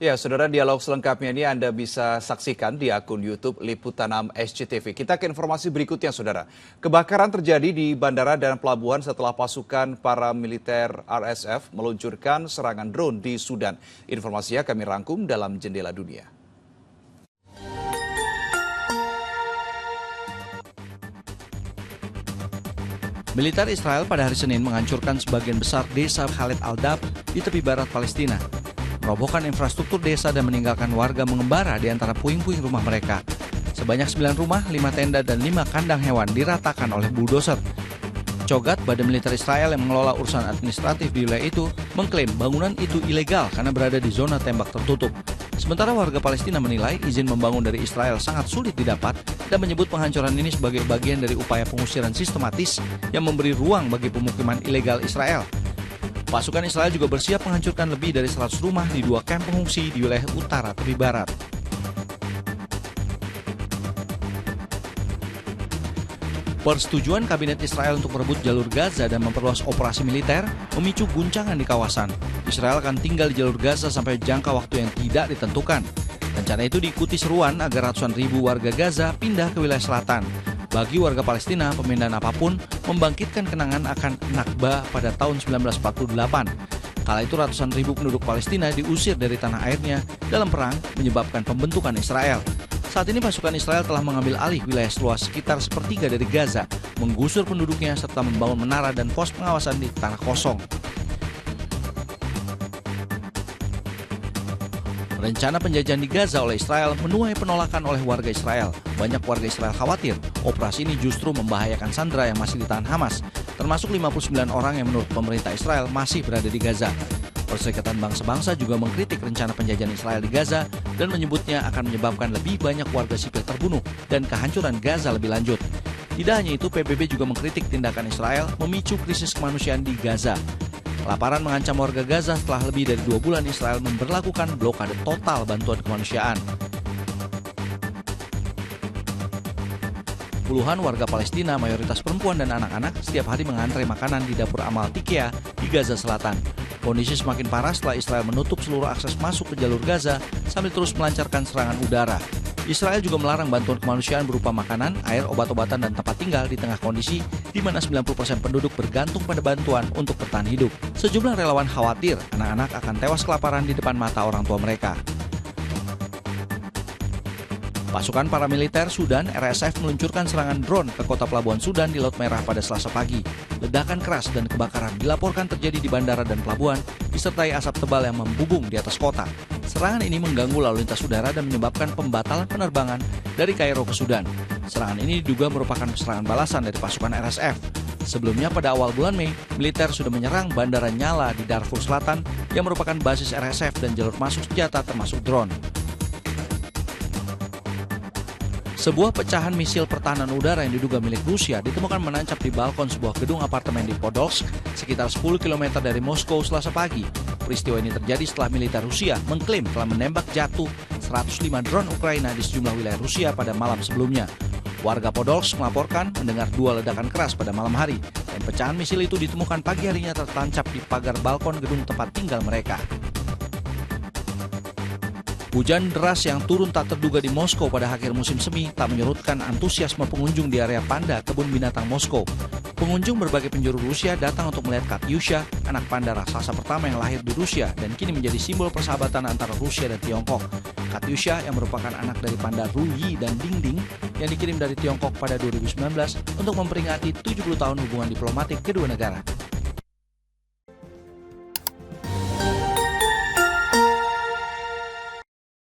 Ya, saudara, dialog selengkapnya ini Anda bisa saksikan di akun YouTube Liputan 6 SCTV. Kita ke informasi berikutnya, saudara. Kebakaran terjadi di bandara dan pelabuhan setelah pasukan paramiliter RSF meluncurkan serangan drone di Sudan. Informasinya kami rangkum dalam Jendela Dunia. Militer Israel pada hari Senin menghancurkan sebagian besar desa Khaled al-Dab di tepi barat Palestina. Merobohkan infrastruktur desa dan meninggalkan warga mengembara di antara puing-puing rumah mereka. Sebanyak 9 rumah, 5 tenda, dan 5 kandang hewan diratakan oleh bulldozer. Cogat, Badan Militer Israel yang mengelola urusan administratif di wilayah itu, mengklaim bangunan itu ilegal karena berada di zona tembak tertutup. Sementara warga Palestina menilai izin membangun dari Israel sangat sulit didapat dan menyebut penghancuran ini sebagai bagian dari upaya pengusiran sistematis yang memberi ruang bagi pemukiman ilegal Israel. Pasukan Israel juga bersiap menghancurkan lebih dari 100 rumah di 2 kamp pengungsi di wilayah utara tepi barat. Persetujuan Kabinet Israel untuk merebut jalur Gaza dan memperluas operasi militer memicu guncangan di kawasan. Israel akan tinggal di jalur Gaza sampai jangka waktu yang tidak ditentukan. Rencana itu diikuti seruan agar ratusan ribu warga Gaza pindah ke wilayah selatan. Bagi warga Palestina, pemindahan apapun membangkitkan kenangan akan Nakba pada tahun 1948. Kala itu ratusan ribu penduduk Palestina diusir dari tanah airnya dalam perang menyebabkan pembentukan Israel. Saat ini pasukan Israel telah mengambil alih wilayah seluas sekitar sepertiga dari Gaza, menggusur penduduknya serta membangun menara dan pos pengawasan di tanah kosong. Rencana penjajahan di Gaza oleh Israel menuai penolakan oleh warga Israel. Banyak warga Israel khawatir operasi ini justru membahayakan sandera yang masih ditahan Hamas, termasuk 59 orang yang menurut pemerintah Israel masih berada di Gaza. Perserikatan Bangsa-Bangsa juga mengkritik rencana penjajahan Israel di Gaza dan menyebutnya akan menyebabkan lebih banyak warga sipil terbunuh dan kehancuran Gaza lebih lanjut. Tidak hanya itu, PBB juga mengkritik tindakan Israel memicu krisis kemanusiaan di Gaza. Kelaparan mengancam warga Gaza setelah lebih dari 2 bulan Israel memberlakukan blokade total bantuan kemanusiaan. Puluhan warga Palestina, mayoritas perempuan dan anak-anak, setiap hari mengantre makanan di dapur Amal Tikea di Gaza Selatan. Kondisi semakin parah setelah Israel menutup seluruh akses masuk ke jalur Gaza sambil terus melancarkan serangan udara. Israel juga melarang bantuan kemanusiaan berupa makanan, air, obat-obatan, dan tempat tinggal di tengah kondisi di mana 90% penduduk bergantung pada bantuan untuk bertahan hidup. Sejumlah relawan khawatir anak-anak akan tewas kelaparan di depan mata orang tua mereka. Pasukan paramiliter Sudan RSF meluncurkan serangan drone ke kota pelabuhan Sudan di Laut Merah pada Selasa pagi. Ledakan keras dan kebakaran dilaporkan terjadi di bandara dan pelabuhan, disertai asap tebal yang membubung di atas kota. Serangan ini mengganggu lalu lintas udara dan menyebabkan pembatalan penerbangan dari Kairo ke Sudan. Serangan ini diduga merupakan serangan balasan dari pasukan RSF. Sebelumnya pada awal bulan Mei, militer sudah menyerang Bandara Nyala di Darfur Selatan yang merupakan basis RSF dan jalur masuk senjata termasuk drone. Sebuah pecahan misil pertahanan udara yang diduga milik Rusia ditemukan menancap di balkon sebuah gedung apartemen di Podolsk, sekitar 10 km dari Moskow Selasa pagi. Peristiwa ini terjadi setelah militer Rusia mengklaim telah menembak jatuh 105 drone Ukraina di sejumlah wilayah Rusia pada malam sebelumnya. Warga Podolsk melaporkan mendengar 2 ledakan keras pada malam hari, dan pecahan misil itu ditemukan pagi harinya tertancap di pagar balkon gedung tempat tinggal mereka. Hujan deras yang turun tak terduga di Moskow pada akhir musim semi tak menyurutkan antusiasme pengunjung di area Panda, kebun binatang Moskow. Pengunjung berbagai penjuru Rusia datang untuk melihat Katyusha, anak panda raksasa pertama yang lahir di Rusia dan kini menjadi simbol persahabatan antara Rusia dan Tiongkok. Katyusha yang merupakan anak dari panda Ruyi dan Dingding yang dikirim dari Tiongkok pada 2019 untuk memperingati 70 tahun hubungan diplomatik kedua negara.